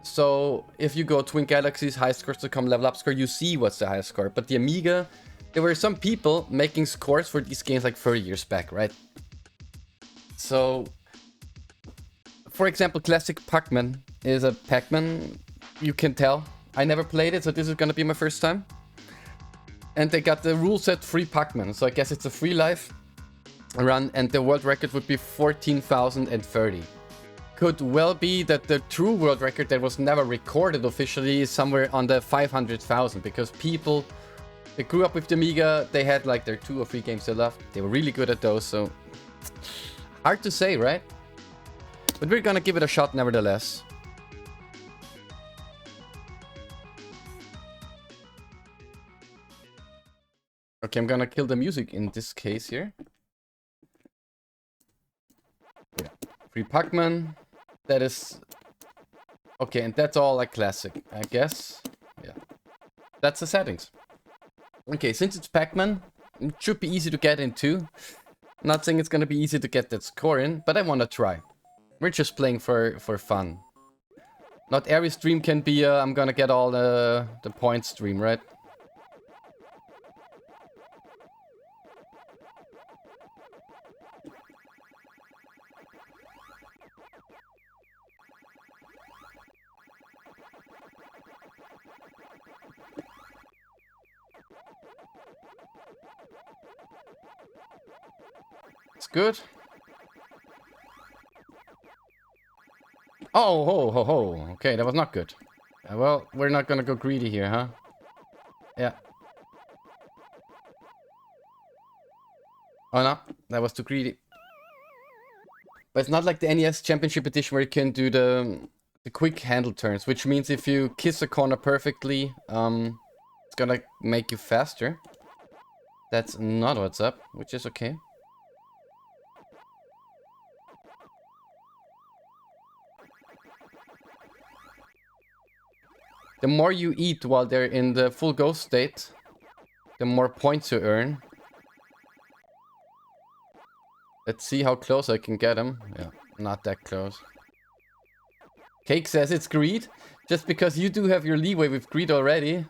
So if you go Twin Galaxies, high scores.com, level up score, you see what's the highest score. But the Amiga, there were some people making scores for these games like 30 years back, right? So, for example, classic Pucman is a Pac-Man, you can tell. I never played it, so this is gonna be my first time. And they got the rule set free Pucman, so I guess it's a free life run, and the world record would be 14,030. Could well be that the true world record that was never recorded officially is somewhere on the 500,000, because people that grew up with the Amiga, they had like their 2 or 3 games they loved. They were really good at those, so hard to say, right? But we're gonna give it a shot nevertheless. Okay, I'm gonna kill the music in this case here. Yeah, free Pucman. That is... Okay, and that's all like classic, I guess. Yeah. That's the settings. Okay, since it's Pac-Man, it should be easy to get into. Not saying it's gonna be easy to get that score in, but I wanna try. We're just playing for fun. Not every stream can be I'm gonna get all the points stream, right? It's good. Oh, ho, ho, ho. Okay, that was not good. Well, we're not gonna go greedy here, huh? Yeah. Oh no, that was too greedy. But it's not like the NES Championship Edition where you can do the quick handle turns, which means if you kiss a corner perfectly, it's gonna make you faster. That's not what's up, which is okay. The more you eat while they're in the full ghost state, the more points you earn. Let's see how close I can get him. Yeah, not that close. Cake says it's greed. Just because you do have your leeway with greed already,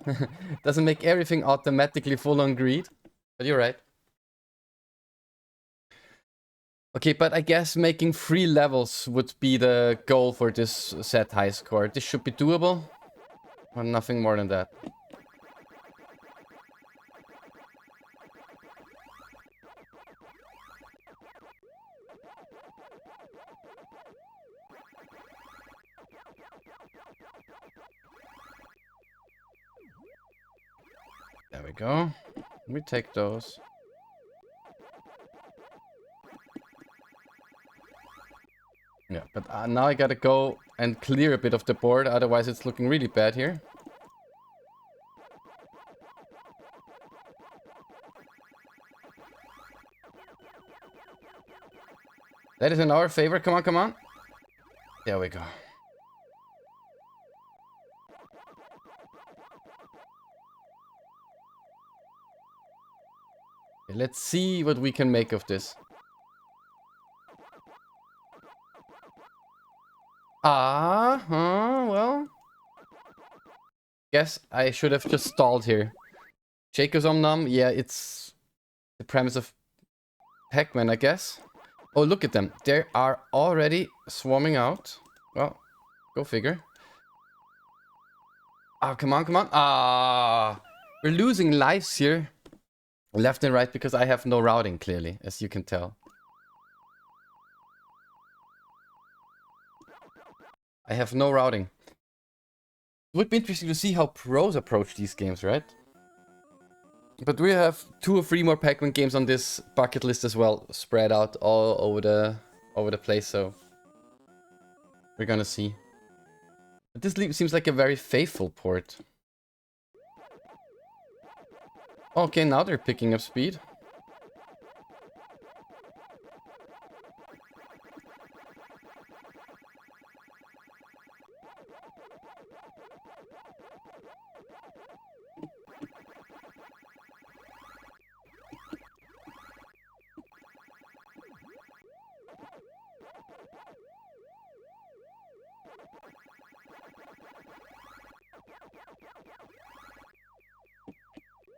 doesn't make everything automatically full on greed. But you're right. Okay, but I guess making 3 levels would be the goal for this set high score. This should be doable. Or nothing more than that. There we go. We take those. Yeah, but now I gotta go and clear a bit of the board, otherwise it's looking really bad here. That is in our favor. Come on, come on. There we go. Okay, let's see what we can make of this. Well. Guess I should have just stalled here. Jacob's Omnum, yeah, it's the premise of Pac-Man, I guess. Oh, look at them. They are already swarming out. Well, go figure. Ah, come on, come on. We're losing lives here. Left and right because I have no routing, clearly, as you can tell. I have no routing. It would be interesting to see how pros approach these games, right? But we have 2 or 3 more Pac-Man games on this bucket list as well, spread out all over the place, so we're gonna see. But this seems like a very faithful port. Okay, now they're picking up speed.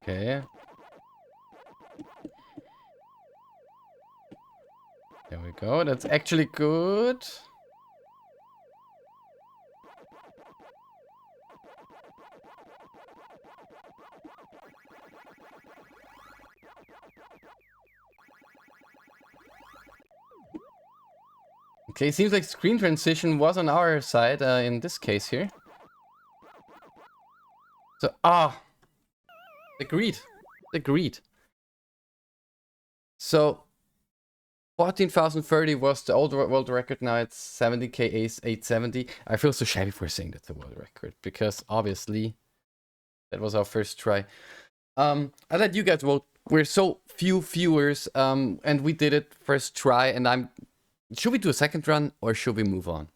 Okay. There we go. That's actually good. Okay, seems like screen transition was on our side in this case here. So, agreed. Agreed. So, 14,030 was the old world record. Now it's 70k 870. I feel so shabby for saying that's the world record because obviously that was our first try. I let you guys vote. We're so few viewers, and we did it first try. And should we do a second run or should we move on?